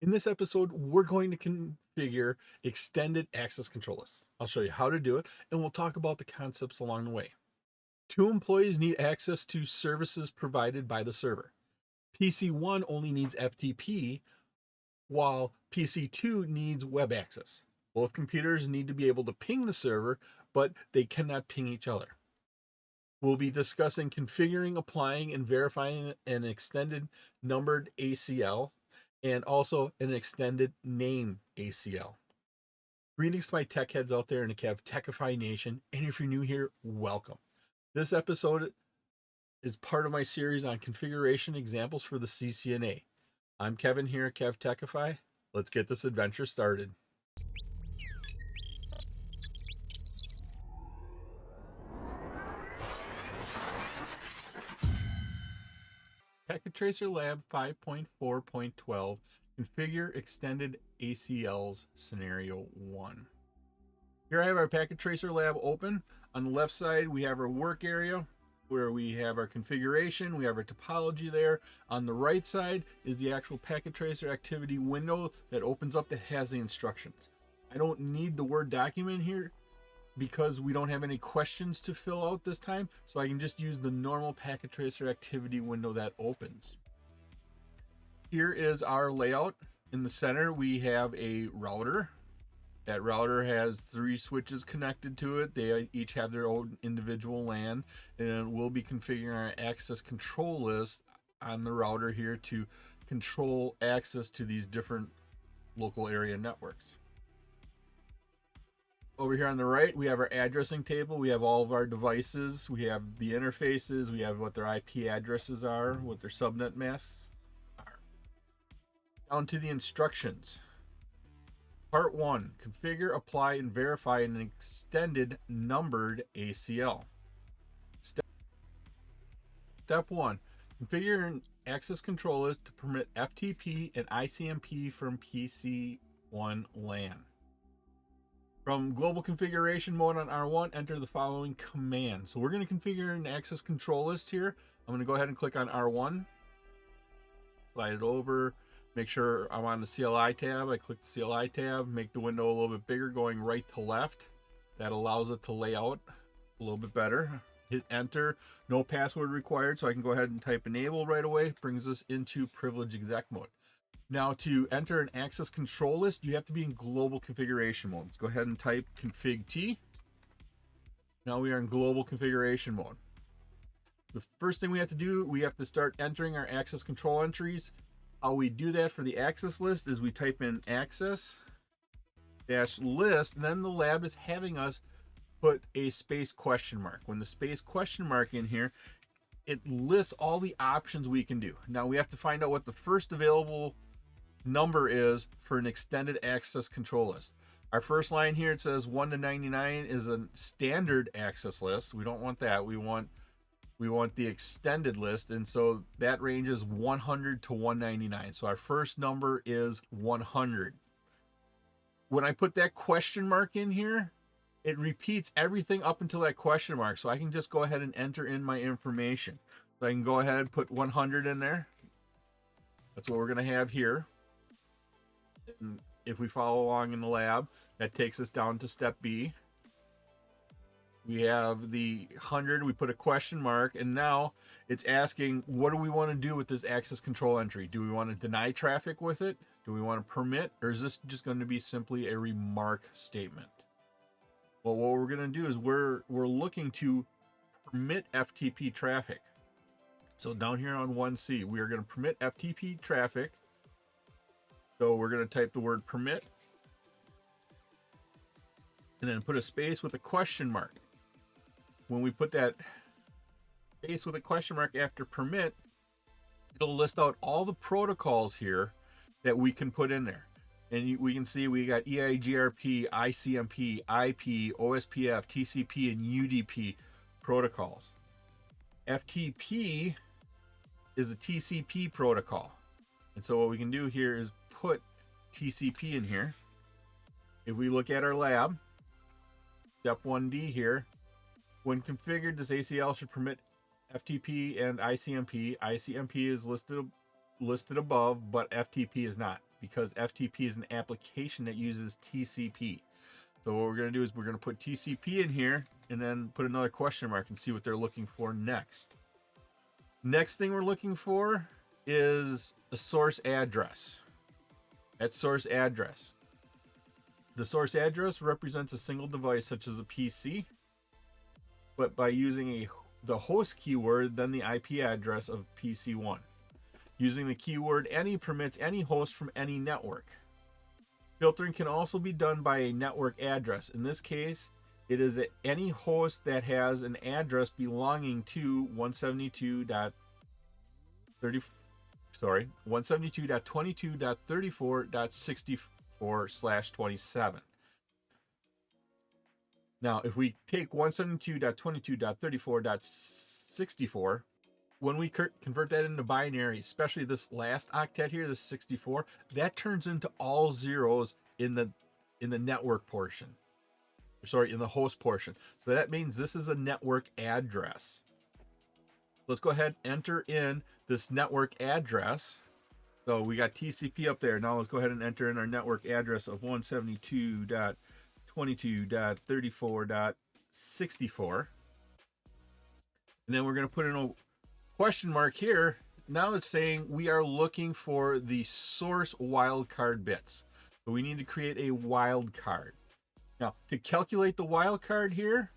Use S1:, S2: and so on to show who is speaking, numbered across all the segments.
S1: In this episode, we're going to configure extended access control lists. I'll show you how to do it, and we'll talk about the concepts along the way. Two employees need access to services provided by the server. PC1 only needs FTP, while PC2 needs web access. Both computers need to be able to ping the server, but they cannot ping each other. We'll be discussing configuring, applying, and verifying an extended numbered ACL and also an extended name ACL. Greetings to my tech heads out there in the KevTechify nation, and if you're new here, welcome. This episode is part of my series on configuration examples for the CCNA. I'm Kevin here at KevTechify. Let's get this adventure started. Packet Tracer Lab 5.4.12 Configure Extended ACLs Scenario 1. Here I have our Packet Tracer Lab open. On the left side, we have our work area where we have our configuration, we have our topology there. On the right side is the actual Packet Tracer activity window that opens up that has the instructions. I don't need the Word document here because we don't have any questions to fill out this time, so I can just use the normal Packet Tracer activity window that opens. Here is our layout. In the center, we have a router. That router has 3 switches connected to it. They each have their own individual LAN, and we'll be configuring our access control list on the router here to control access to these different local area networks. Over here on the right, we have our addressing table. We have all of our devices. We have the interfaces. We have what their IP addresses are, what their subnet masks are. Down to the instructions. Part 1, configure, apply, and verify an extended numbered ACL. Step 1, configure an access control list to permit FTP and ICMP from PC1 LAN. From global configuration mode on R1, enter the following command. So we're going to configure an access control list here. I'm going to go ahead and click on R1, slide it over, make sure I'm on the CLI tab. I click the CLI tab, make the window a little bit bigger going right to left. That allows it to lay out a little bit better. Hit enter, no password required, so I can go ahead and type enable right away. Brings us into privilege exec mode. Now to enter an access control list, you have to be in global configuration mode. Let's go ahead and type config T. Now we are in global configuration mode. The first thing we have to do, we have to start entering our access control entries. How we do that for the access list is we type in access -list, and then the lab is having us put a space question mark. When the space question mark in here, it lists all the options we can do. Now we have to find out what the first available number is for an extended access control list. Our first line here, it says 1 to 99 is a standard access list. We don't want that. We want the extended list, and so that range is 100 to 199. So our first number is 100. When I put that question mark in here, it repeats everything up until that question mark, so I can just go ahead and enter in my information. So I can go ahead and put 100 in there. That's what we're going to have here. And if we follow along in the lab, that takes us down to step B. We have the 100, we put a question mark, and now it's asking, what do we want to do with this access control entry? Do we want to deny traffic with it? Do we want to permit? Or is this just going to be simply a remark statement? Well, what we're going to do is we're looking to permit FTP traffic. So down here on 1C, we are going to permit FTP traffic. So we're going to type the word permit and then put a space with a question mark. When we put that space with a question mark after permit, it'll list out all the protocols here that we can put in there. And we can see we got EIGRP, ICMP, IP, OSPF, TCP, and UDP protocols. FTP is a TCP protocol. And so what we can do here is put TCP in here. If we look at our lab, step 1D here, when configured, this ACL should permit FTP and ICMP. ICMP is listed above, but FTP is not. because FTP is an application that uses TCP. So what we're going to do is we're going to put TCP in here and then put another question mark and see what they're looking for next. Next thing we're looking for is a source address. That source address. The source address represents a single device such as a PC, but by using the host keyword, then the IP address of PC1. Using the keyword any permits any host from any network. Filtering can also be done by a network address. In this case, it is any host that has an address belonging to 172.22.34.64/27. Now, if we take 172.22.34.64, when we convert that into binary, especially this last octet here, this 64, that turns into all zeros in the network portion. Sorry, in the host portion. So that means this is a network address. Let's go ahead and enter in this network address. So we got TCP up there. Now let's go ahead and enter in our network address of 172.22.34.64. And then we're going to put in a question mark here. Now it's saying we are looking for the source wildcard bits. So we need to create a wildcard. Now, to calculate the wildcard here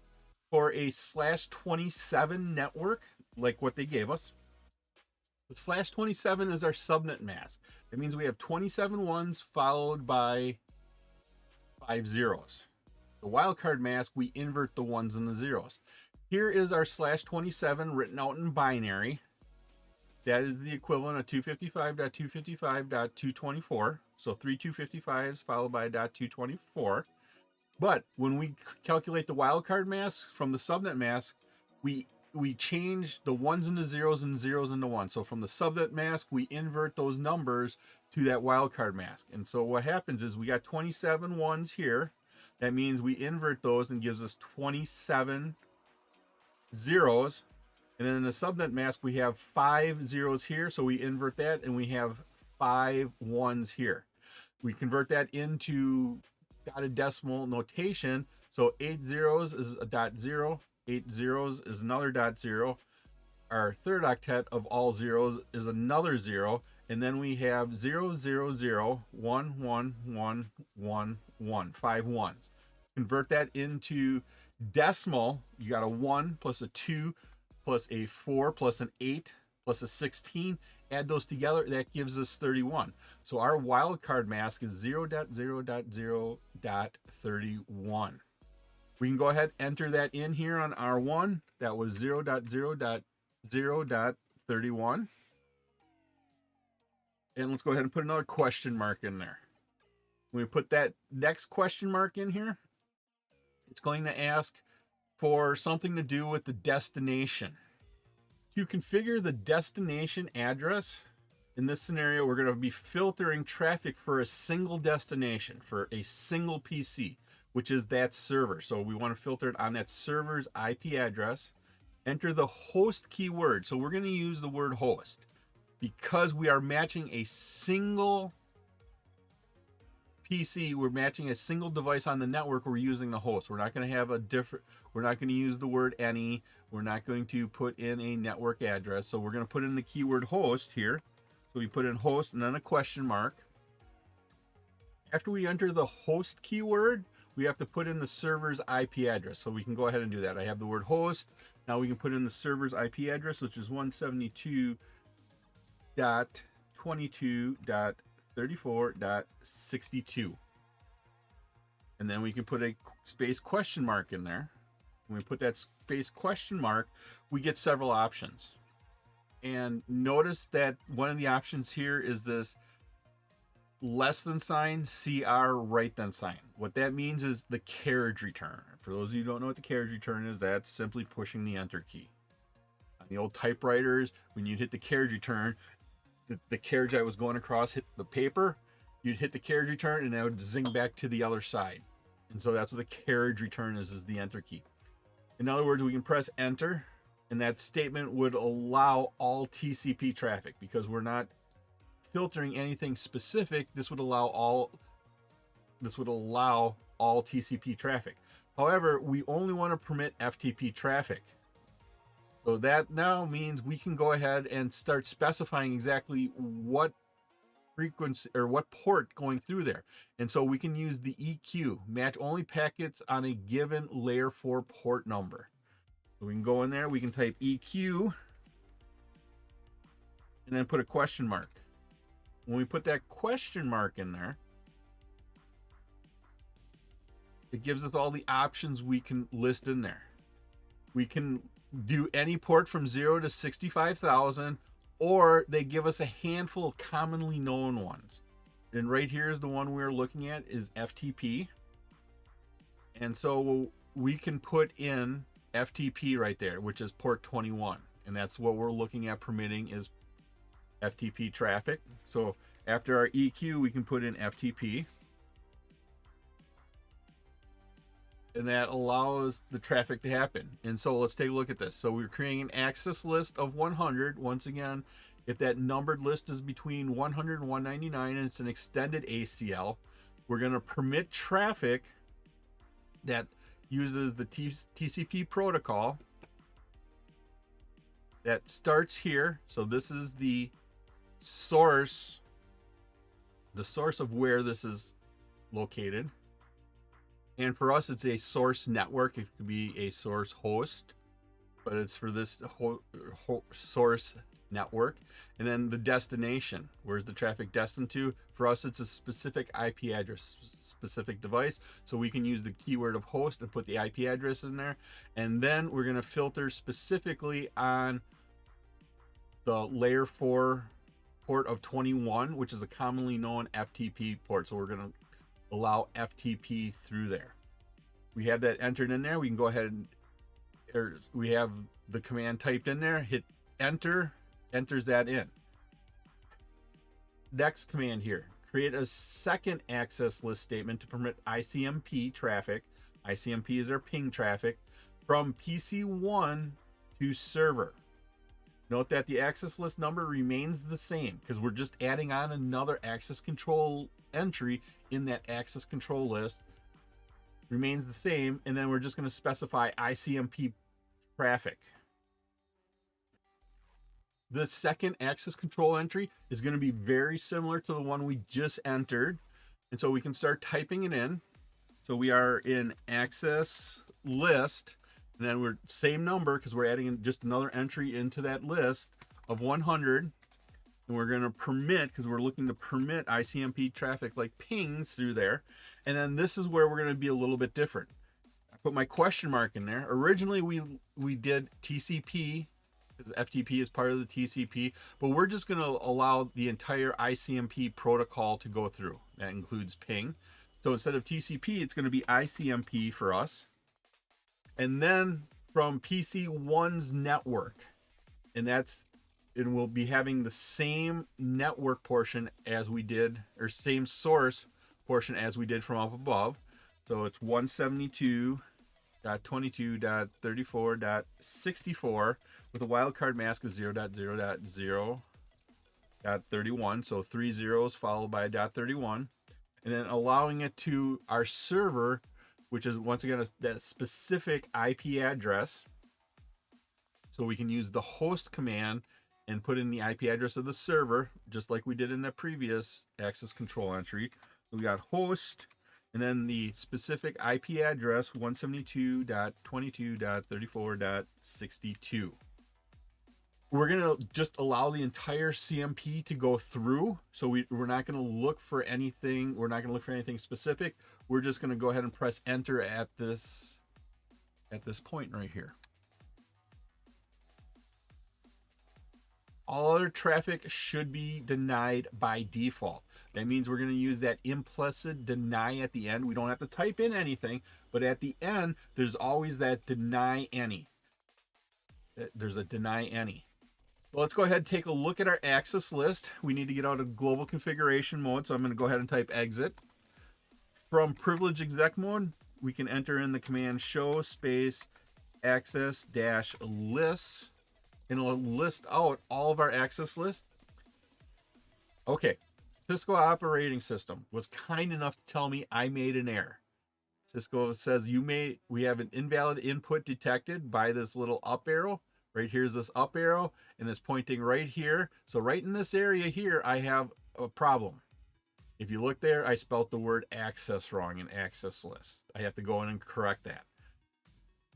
S1: for a /27 network, like what they gave us, the /27 is our subnet mask. That means we have 27 ones followed by 5 zeros. The wildcard mask, we invert the ones and the zeros. Here is our /27 written out in binary. That is the equivalent of 255.255.224. So 3 255s followed by a .224. But when we calculate the wildcard mask from the subnet mask, we change the ones into zeros and zeros into ones. So from the subnet mask, we invert those numbers to that wildcard mask. And so what happens is we got 27 ones here. That means we invert those and gives us 27 zeros. And then in the subnet mask, we have 5 zeros here. So we invert that and we have 5 ones here. We convert that into dotted decimal notation. So 8 zeros is a .0, 8 zeros is another .0. Our third octet of all zeros is another 0. And then we have 0, 0, 0, 1, 1, 1, 1, 1, 5 ones. Convert that into decimal. You got a 1 plus a 2 plus a 4 plus an 8 plus a 16. Add those together, that gives us 31. So our wildcard mask is 0.0.0.31. We can go ahead and enter that in here on R1. That was 0.0.0.31. And let's go ahead and put another question mark in there. When we put that next question mark in here, it's going to ask for something to do with the destination. To configure the destination address, in this scenario, we're going to be filtering traffic for a single destination, for a single PC, which is that server. So we want to filter it on that server's IP address. Enter the host keyword. So we're going to use the word host because we are matching a single PC. We're matching a single device on the network. We're using the host. We're not going to have a different, we're not going to use the word any. We're not going to put in a network address. So we're going to put in the keyword host here. So we put in host and then a question mark. After we enter the host keyword, we have to put in the server's IP address. So we can go ahead and do that. I have the word host. Now we can put in the server's IP address, which is 172.22.34.62. And then we can put a space question mark in there. When we put that space question mark, we get several options. And notice that one of the options here is this less than sign, CR, right than sign. What that means is the carriage return. For those of you who don't know what the carriage return is, that's simply pushing the enter key. On the old typewriters, when you'd hit the carriage return, the carriage that was going across hit the paper, you'd hit the carriage return and that would zing back to the other side. And so that's what the carriage return is the enter key. In other words, we can press enter and that statement would allow all TCP traffic because we're not filtering anything specific, this would allow all TCP traffic. However, we only want to permit FTP traffic. So that now means we can go ahead and start specifying exactly what frequency or what port going through there. And so we can use the EQ, match only packets on a given layer 4 port number. So we can go in there, we can type EQ and then put a question mark. When we put that question mark in there, it gives us all the options we can list in there. We can do any port from 0 to 65,000, or they give us a handful of commonly known ones. And right here is the one we're looking at is FTP. And so we can put in FTP right there, which is port 21. And that's what we're looking at permitting is FTP traffic. So after our EQ, we can put in FTP. And that allows the traffic to happen. And so let's take a look at this. So we're creating an access list of 100. Once again, if that numbered list is between 100 and 199 and it's an extended ACL, we're going to permit traffic that uses the TCP protocol that starts here. So this is the source of where this is located. And for us, it's a source network. It could be a source host, but it's for this source network. And then the destination, where's the traffic destined to? For us, it's a specific IP address, specific device. So we can use the keyword of host and put the IP address in there. And then we're going to filter specifically on the layer 4 port of 21, which is a commonly known FTP port. So we're going to allow FTP through there. We have that entered in there. We can go ahead and, or we have the command typed in there, hit enter, enters that in. Next command here, create a second access list statement to permit ICMP traffic. ICMP is our ping traffic from PC1 to server. Note that the access list number remains the same because we're just adding on another access control entry in that access control list. Remains the same, and then we're just going to specify ICMP traffic. The second access control entry is going to be very similar to the one we just entered, and so we can start typing it in. So we are in access list, and then we're same number because we're adding in just another entry into that list of 100. And we're going to permit, because we're looking to permit ICMP traffic like pings through there. And then this is where we're going to be a little bit different. I put my question mark in there. Originally, we did TCP, FTP is part of the TCP, but we're just going to allow the entire ICMP protocol to go through. That includes ping. So instead of TCP, it's going to be ICMP for us. And then from PC1's network, and we'll be having the same network portion as we did, or same source portion as we did from up above. So it's 172.22.34.64 with a wildcard mask of 0.0.0.31. So 3 zeros followed by a .31. And then allowing it to our server, which is once again that specific IP address. So we can use the host command and put in the IP address of the server, just like we did in the previous access control entry. We got host, and then the specific IP address, 172.22.34.62. We're going to just allow the entire CMP to go through. So we're not going to look for anything. We're not going to look for anything specific. We're just going to go ahead and press enter at this point right here. All other traffic should be denied by default. That means we're going to use that implicit deny at the end. We don't have to type in anything, but at the end, there's always that deny any. There's a deny any. Well, let's go ahead and take a look at our access list. We need to get out of global configuration mode, so I'm going to go ahead and type exit. From privilege exec mode, we can enter in the command show space access dash lists. And it'll list out all of our access lists. Okay, Cisco operating system was kind enough to tell me I made an error. Cisco says we have an invalid input detected by this little up arrow. Right here's this up arrow, and it's pointing right here. So right in this area here, I have a problem. If you look there, I spelled the word access wrong in access list. I have to go in and correct that.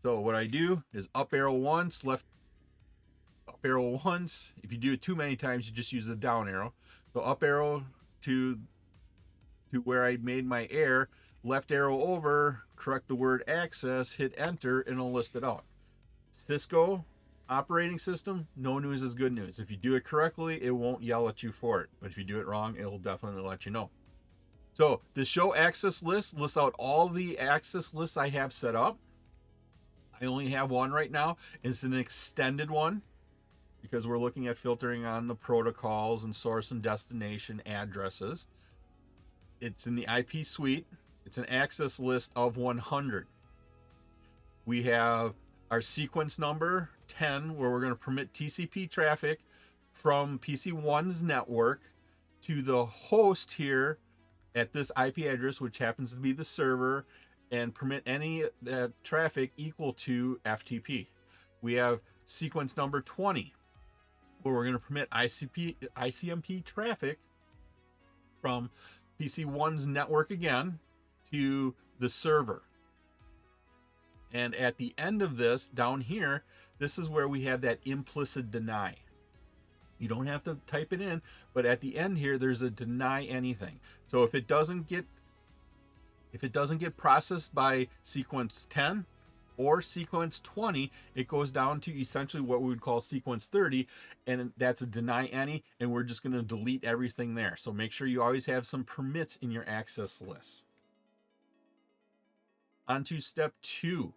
S1: So what I do is up arrow once, left up arrow once. If you do it too many times, you just use the down arrow. So up arrow to where I made my error, left arrow over, correct the word access, hit enter, and it'll list it out. Cisco operating system, no news is good news. If you do it correctly, it won't yell at you for it. But if you do it wrong, it'll definitely let you know. So the show access list lists out all the access lists I have set up. I only have one right now. It's an extended one because we're looking at filtering on the protocols and source and destination addresses. It's in the IP suite. It's an access list of 100. We have our sequence number 10, where we're going to permit TCP traffic from PC1's network to the host here at this IP address, which happens to be the server, and permit any traffic equal to FTP. We have sequence number 20, where we're going to permit ICMP traffic from PC1's network again to the server. And at the end of this, down here, this is where we have that implicit deny. You don't have to type it in, but at the end here, there's a deny anything. So if it doesn't get processed by sequence 10 or sequence 20, it goes down to essentially what we would call sequence 30, and that's a deny any, and we're just going to delete everything there. So make sure you always have some permits in your access list. On to step 2.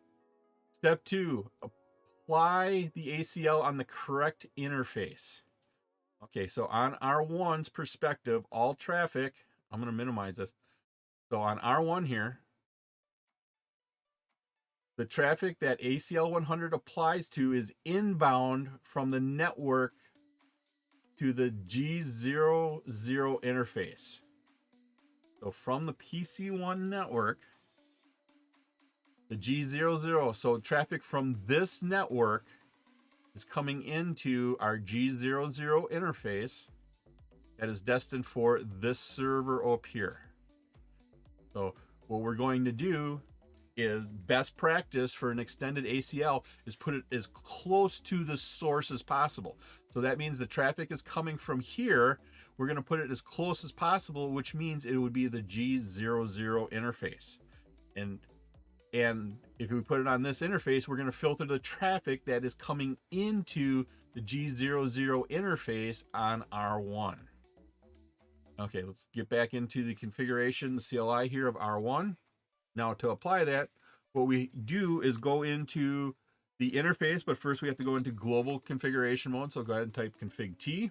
S1: Step 2, apply the ACL on the correct interface. Okay, so on R1's perspective, all traffic, I'm going to minimize this. So on R1 here, the traffic that ACL 100 applies to is inbound from the network to the G00 interface. So from the PC1 network, the G00, so traffic from this network is coming into our G00 interface that is destined for this server up here. So what we're going to do is best practice for an extended ACL is put it as close to the source as possible. So that means the traffic is coming from here. We're going to put it as close as possible, which means it would be the G00 interface. And if we put it on this interface, we're going to filter the traffic that is coming into the G00 interface on R1. Okay, let's get back into the configuration, the CLI here of R1. Now to apply that, what we do is go into the interface, but first we have to go into global configuration mode. So go ahead and type config T.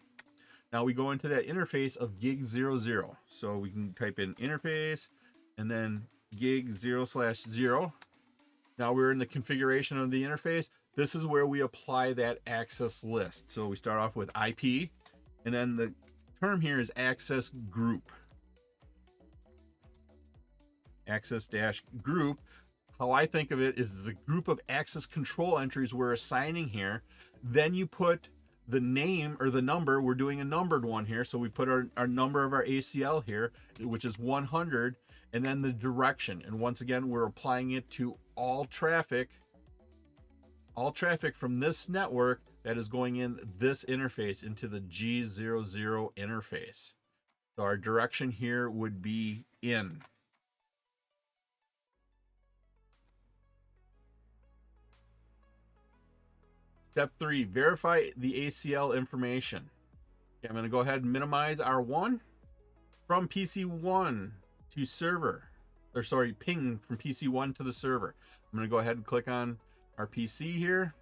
S1: Now we go into that interface of gig 00. So we can type in interface and then gig 0/0. Now we're in the configuration of the interface. This is where we apply that access list. So we start off with IP, and then the term here is access group. Access dash group. How I think of it is a group of access control entries we're assigning here. Then you put the name or the number. We're doing a numbered one here. So we put our number of our ACL here, which is 100, and then the direction. And once again, we're applying it to all traffic from this network that is going in this interface into the G00 interface. So our direction here would be in. Step 3, verify the ACL information. Okay, I'm going to go ahead and minimize R1 from PC1 to server, or sorry, ping from PC1 to the server. I'm going to go ahead and click on our PC here.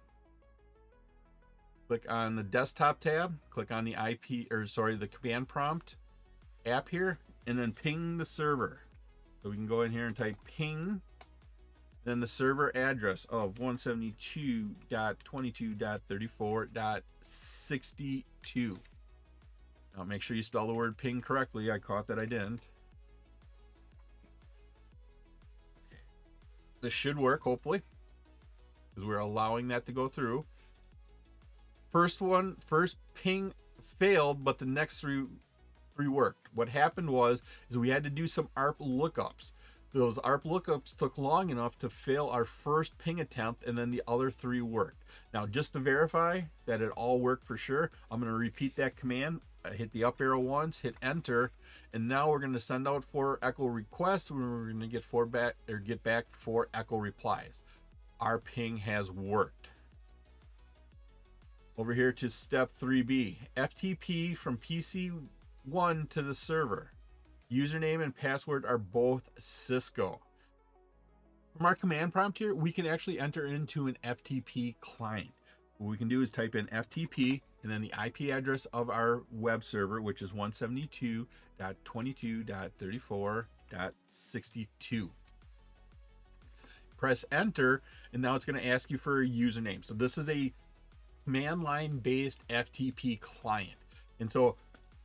S1: Click on the desktop tab, click on the the command prompt app here, and then ping the server. So we can go in here and type ping, then the server address of 172.22.34.62. Now make sure you spell the word ping correctly. I caught that I didn't. This should work, hopefully, because we're allowing that to go through. First ping failed, but the next three worked. What happened was we had to do some ARP lookups. Those ARP lookups took long enough to fail our first ping attempt, and then the other 3 worked. Now, just to verify that it all worked for sure, I'm going to repeat that command. Hit the up arrow once, hit enter, and now we're going to send out 4 echo requests. We're going to get back 4 echo replies. Our ping has worked. Over here to step 3B, FTP from PC1 to the server. Username and password are both Cisco. From our command prompt here, we can actually enter into an FTP client. What we can do is type in FTP and then the IP address of our web server, which is 172.22.34.62. Press enter, and now it's going to ask you for a username. So this is a command line based FTP client. And so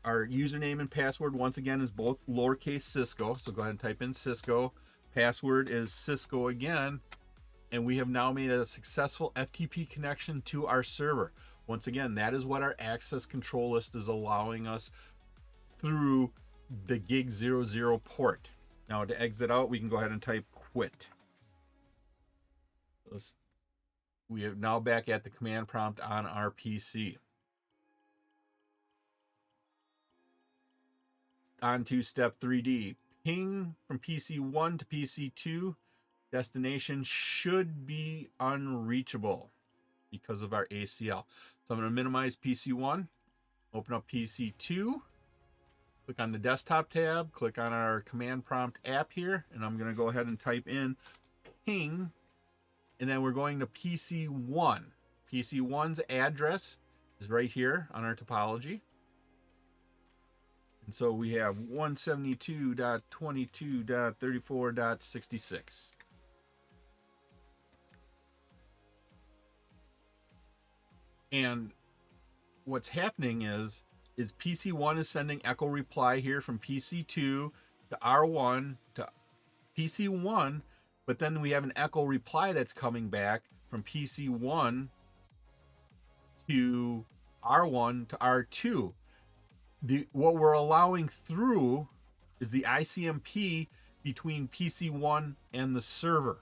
S1: our username and password, once again, is both lowercase Cisco. So go ahead and type in Cisco. Password is Cisco again. And we have now made a successful FTP connection to our server. Once again, that is what our access control list is allowing us through the gig 00 port. Now to exit out, we can go ahead and type quit. We are now back at the command prompt on our PC. On to step 3D. Ping from PC1 to PC2. Destination should be unreachable because of our ACL. So I'm going to minimize PC1, open up PC2, click on the desktop tab, click on our command prompt app here, and I'm going to go ahead and type in ping, and then we're going to PC1. PC1's address is right here on our topology. And so we have 172.22.34.66. And what's happening is PC1 is sending echo reply here from PC2 to R1 to PC1, but then we have an echo reply that's coming back from PC1 to R1 to R2. What we're allowing through is the ICMP between PC1 and the server.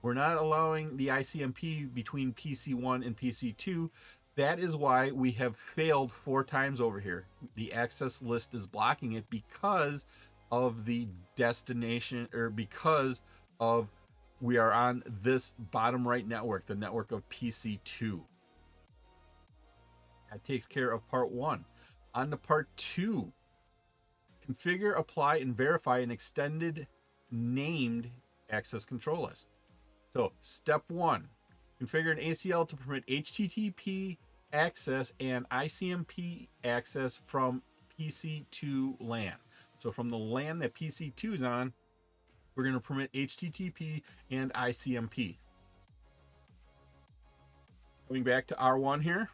S1: We're not allowing the ICMP between PC1 and PC2. That is why we have failed 4 times over here. The access list is blocking it because of the destination, or because of we are on this bottom right network, the network of PC2. That takes care of part 1. On to part 2. Configure, apply, and verify an extended named access control list. So step 1, configure an ACL to permit HTTP access and ICMP access from PC2 LAN. So from the LAN that PC2 is on, we're going to permit HTTP and ICMP. Going back to R1 here,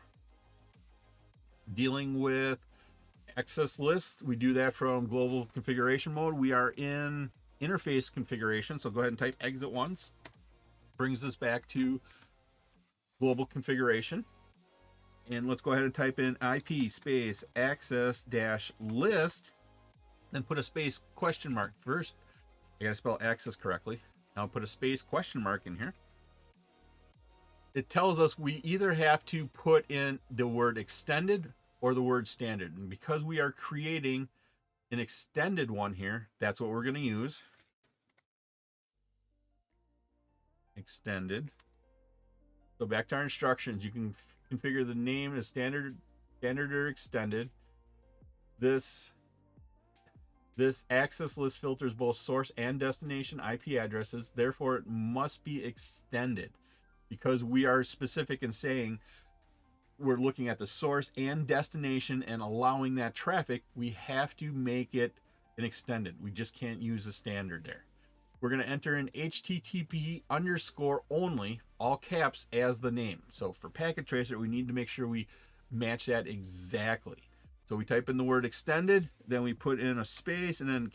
S1: dealing with access lists, we do that from global configuration mode. We are in interface configuration, so go ahead and type exit once. Brings us back to global configuration. And let's go ahead and type in IP space access dash list, then put a space question mark. First, I gotta spell access correctly. Now put a space question mark in here. It tells us we either have to put in the word extended or the word standard. And because we are creating an extended one here, that's what we're gonna use. Extended. So back to our instructions, you can configure the name as standard or extended. This access list filters both source and destination IP addresses, therefore it must be extended. Because we are specific in saying we're looking at the source and destination and allowing that traffic, we have to make it an extended. We just can't use a standard there. We're going to enter in HTTP underscore only, all caps, as the name. So for packet tracer, we need to make sure we match that exactly. So So we type in the word extended, then we put in a space, and then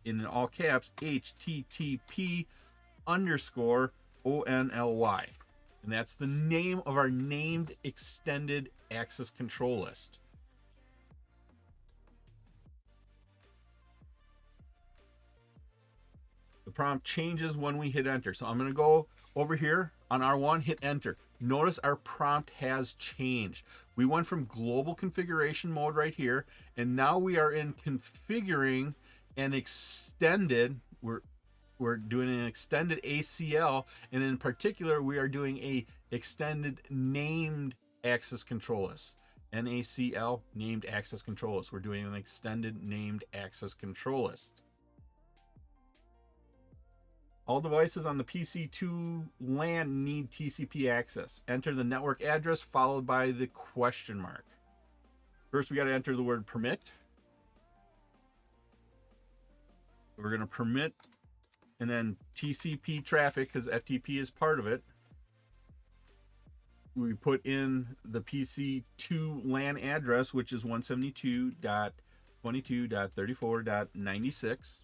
S1: in all caps HTTP _ ONLY. And that's the name of our named extended access control list. The prompt changes when we hit enter. So I'm going to go over here on R1, hit enter. Notice our prompt has changed. We went from global configuration mode right here, and now we are in configuring an extended, we're doing an extended ACL, and in particular, we are doing a extended named access control list. NACL, named access control list. We're doing an extended named access control list. All devices on the PC2 LAN need TCP access. Enter the network address followed by the question mark. First, we got to enter the word permit. We're going to permit and then TCP traffic, because FTP is part of it. We put in the PC2 LAN address, which is 172.22.34.96.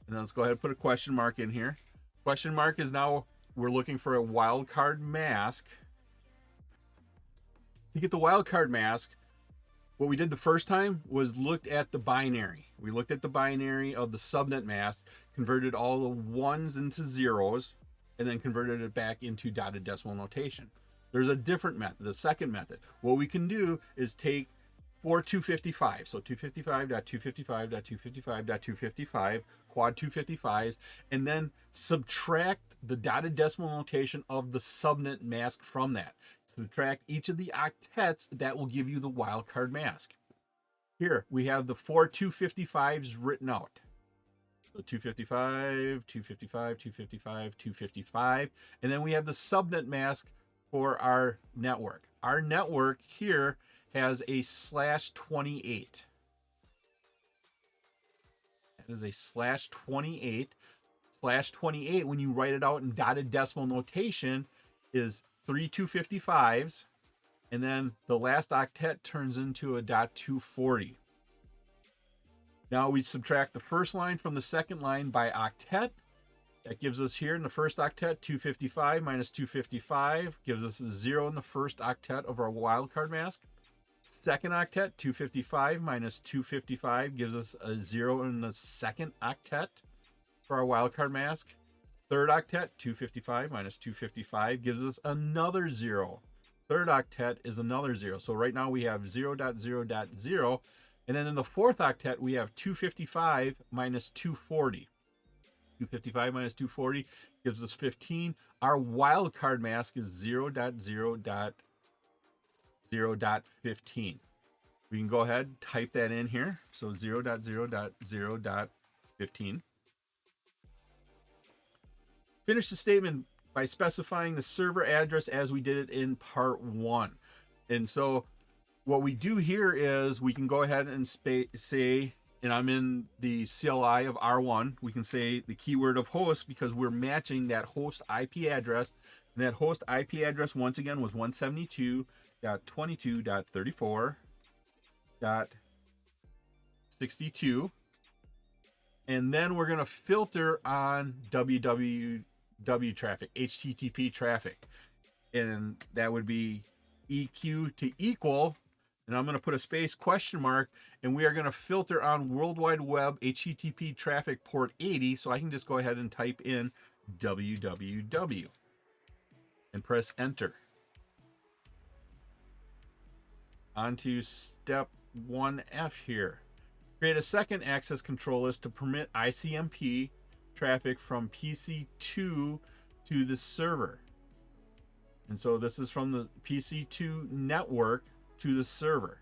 S1: And then let's go ahead and put a question mark in here. Question mark is now we're looking for a wildcard mask. To get the wildcard mask, what we did the first time was looked at the binary. We looked at the binary of the subnet mask, converted all the ones into zeros, and then converted it back into dotted decimal notation. There's a different method, the second method. What we can do is take 255, so 255.255.255.255, quad 255s, and then subtract the dotted decimal notation of the subnet mask from that. Subtract each of the octets, that will give you the wildcard mask. Here we have the 4 255s written out. So 255, 255, 255, 255, and then we have the subnet mask for our network. Our network here has a /28. That is a /28. /28, when you write it out in dotted decimal notation, is 3 255s, and then the last octet turns into a .240. Now we subtract the first line from the second line by octet. That gives us here in the first octet 255 minus 255 gives us a 0 in the first octet of our wildcard mask. Second octet, 255 minus 255 gives us a 0 in the second octet for our wildcard mask. Third octet, 255 minus 255 gives us another 0. Third octet is another 0. So right now we have 0.0.0. And then in the fourth octet, we have 255 minus 240. 255 minus 240 gives us 15. Our wildcard mask is 0.0.0.15. We can go ahead and type that in here. So 0.0.0.15. Finish the statement by specifying the server address as we did it in part 1. And so what we do here is we can go ahead and say, and I'm in the CLI of R1, we can say the keyword of host because we're matching that host IP address. And that host IP address, once again, was 172.22.34.62. And then we're going to filter on www traffic, HTTP traffic. And that would be EQ to equal. And I'm going to put a space question mark, and we are going to filter on World Wide Web HTTP traffic port 80. So I can just go ahead and type in www and press enter. On to step 1F here. Create a second access control list to permit ICMP traffic from PC2 to the server. And so this is from the PC2 network to the server.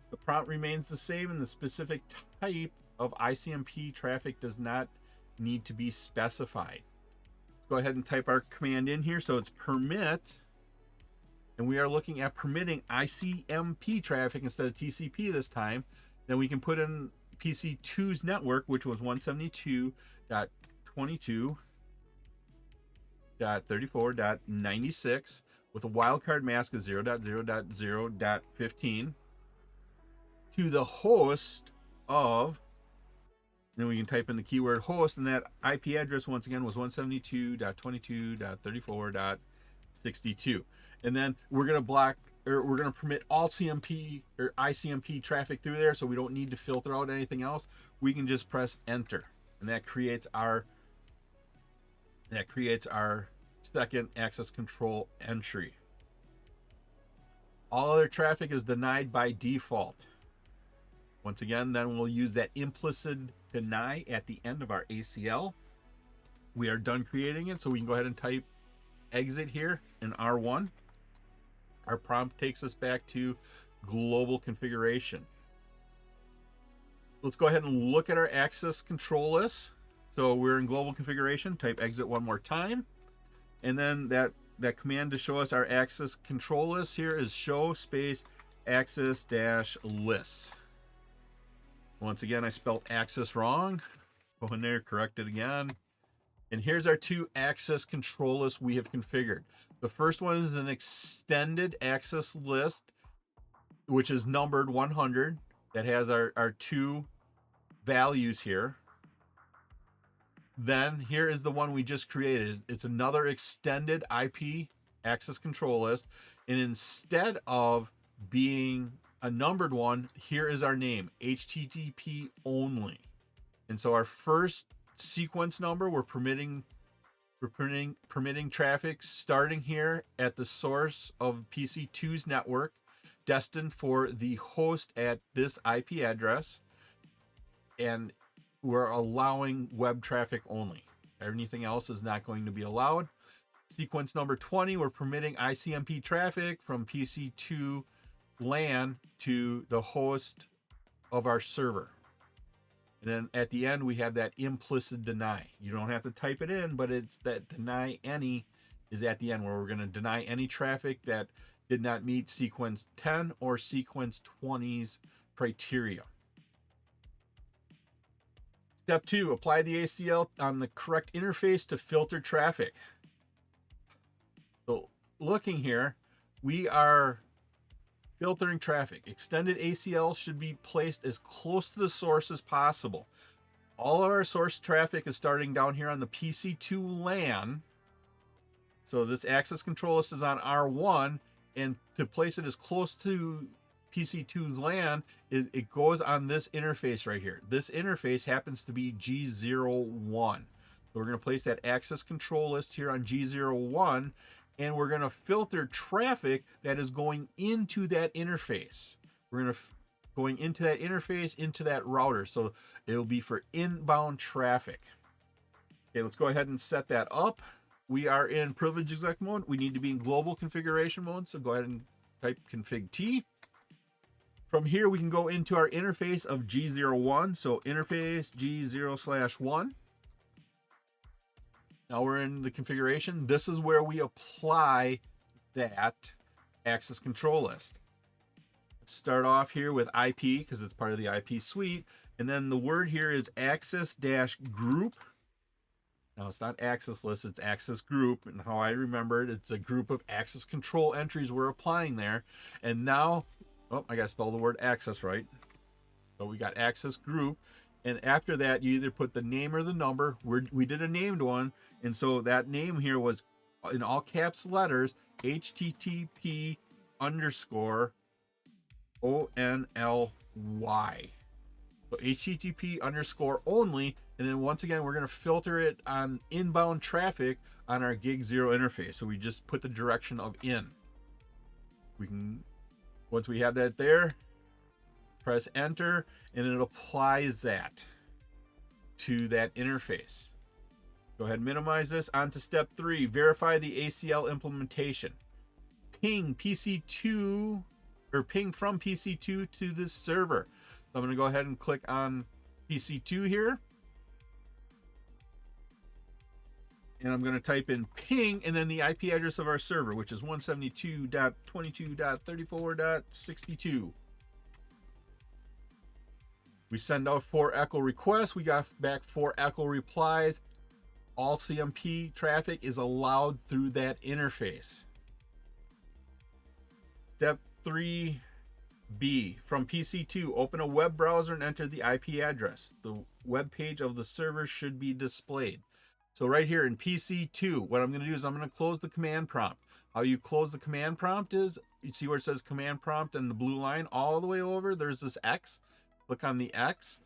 S1: The prompt remains the same, and the specific type of ICMP traffic does not need to be specified. Let's go ahead and type our command in here. So it's permit, and we are looking at permitting ICMP traffic instead of TCP this time. Then we can put in PC2's network, which was 172.22.34.96. with a wildcard mask of 0.0.0.15 to the host of, then we can type in the keyword host, and that IP address once again was 172.22.34.62. And then we're going to block, or we're going to permit all CMP or ICMP traffic through there, so we don't need to filter out anything else. We can just press enter, and that creates our second access control entry. All other traffic is denied by default. Once again, then we'll use that implicit deny at the end of our ACL. We are done creating it, so we can go ahead and type exit here in R1. Our prompt takes us back to global configuration. Let's go ahead and look at our access control list. So we're in global configuration, type exit one more time. And then that command to show us our access control list here is show space access dash lists. Once again, I spelled access wrong. Go in there, correct it again. And here's our two access control lists we have configured. The first one is an extended access list, which is numbered 100. That has our two values here. Then here is the one we just created. It's another extended IP access control list. And instead of being a numbered one, here is our name, HTTP only. And so our first sequence number, we're permitting traffic starting here at the source of PC2's network, destined for the host at this IP address, and we're allowing web traffic only. Anything else is not going to be allowed. Sequence number 20, we're permitting ICMP traffic from PC2 LAN to the host of our server. And then at the end, we have that implicit deny. You don't have to type it in, but it's that deny any is at the end, where we're going to deny any traffic that did not meet sequence 10 or sequence 20's criteria. Step 2, apply the ACL on the correct interface to filter traffic. So looking here, we are filtering traffic. Extended ACL should be placed as close to the source as possible. All of our source traffic is starting down here on the PC2 LAN. So this access control list is on R1, and to place it as close to PC2 LAN, it goes on this interface right here. This interface happens to be G01. So we're going to place that access control list here on G01, and we're going to filter traffic that is going into that interface. We're going to going into that interface, into that router. So it'll be for inbound traffic. Okay, let's go ahead and set that up. We are in privilege exec mode. We need to be in global configuration mode. So go ahead and type config T. From here, we can go into our interface of G01. So interface G0/1. Now we're in the configuration. This is where we apply that access control list. Start off here with IP because it's part of the IP suite. And then the word here is access-group. Now it's not access list, it's access group. And how I remember it, it's a group of access control entries we're applying there. And now, oh, I got to spell the word access right. So we got access group. And after that, you either put the name or the number. We did a named one. And so that name here was in all caps letters, HTTP _ ONLY. So HTTP _ only. And then once again, we're going to filter it on inbound traffic on our gig 0 interface. So we just put the direction of in. We can, once we have that there, press enter, and it applies that to that interface. Go ahead and minimize this. On to step 3, verify the ACL implementation. Ping PC2 or ping from PC2 to this server. So I'm going to go ahead and click on PC2 here. And I'm going to type in ping and then the IP address of our server, which is 172.22.34.62. We send out 4 echo requests. We got back 4 echo replies. All CMP traffic is allowed through that interface. Step 3B, from PC2, open a web browser and enter the IP address. The web page of the server should be displayed. So right here in PC2, what I'm going to do is I'm going to close the command prompt. How you close the command prompt is, you see where it says command prompt and the blue line all the way over, there's this X. Click on the X.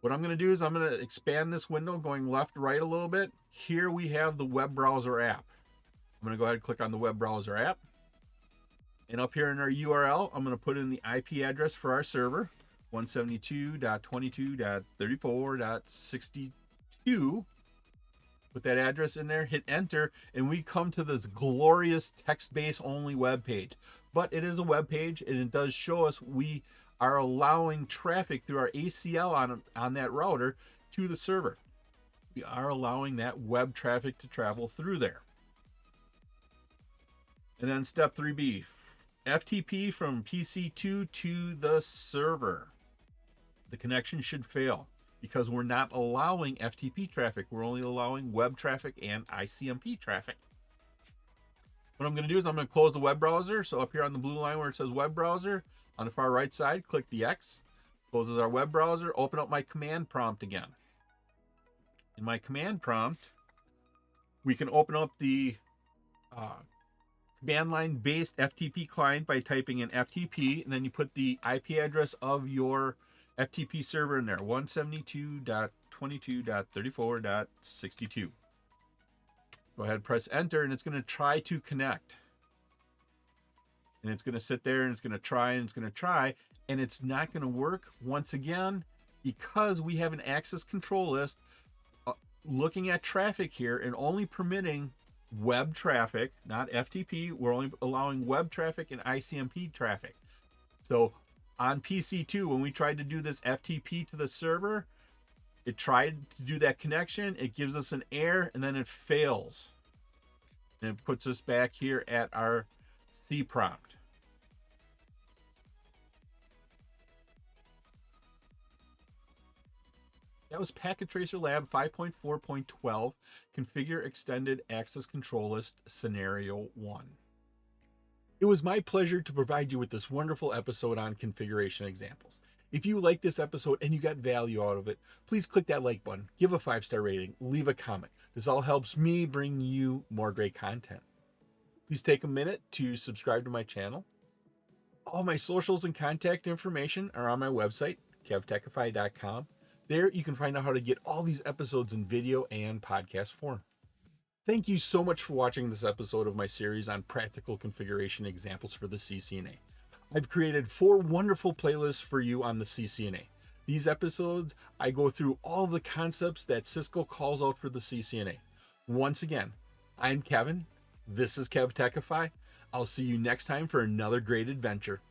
S1: What I'm going to do is I'm going to expand this window going left, right a little bit. Here we have the web browser app. I'm going to go ahead and click on the web browser app. And up here in our URL, I'm going to put in the IP address for our server, 172.22.34.62. Put that address in there, hit enter, and we come to this glorious text-based only web page. But it is a web page, and it does show us we are allowing traffic through our ACL on that router to the server. We are allowing that web traffic to travel through there. And then step 3B, FTP from PC2 to the server. The connection should fail because we're not allowing FTP traffic. We're only allowing web traffic and ICMP traffic. What I'm going to do is I'm going to close the web browser. So up here on the blue line where it says web browser, on the far right side, click the X. Closes our web browser. Open up my command prompt again. In my command prompt, we can open up the command line based FTP client by typing in FTP, and then you put the IP address of your FTP server in there, 172.22.34.62. Go ahead, press enter, and it's going to try to connect. And it's going to sit there and it's going to try and it's going to try, and it's not going to work once again because we have an access control list looking at traffic here and only permitting web traffic, not FTP. We're only allowing web traffic and ICMP traffic. So on PC2, when we tried to do this FTP to the server, it tried to do that connection. It gives us an error and then it fails. And it puts us back here at our C prompt. That was Packet Tracer Lab 5.4.12, Configure Extended Access Control List Scenario 1. It was my pleasure to provide you with this wonderful episode on configuration examples. If you like this episode and you got value out of it, please click that like button, give a 5-star rating, leave a comment. This all helps me bring you more great content. Please take a minute to subscribe to my channel. All my socials and contact information are on my website, KevTechify.com. There you can find out how to get all these episodes in video and podcast form. Thank you so much for watching this episode of my series on practical configuration examples for the CCNA. I've created 4 wonderful playlists for you on the CCNA. These episodes, I go through all the concepts that Cisco calls out for the CCNA. Once again, I'm Kevin. This is KevTechify. I'll see you next time for another great adventure.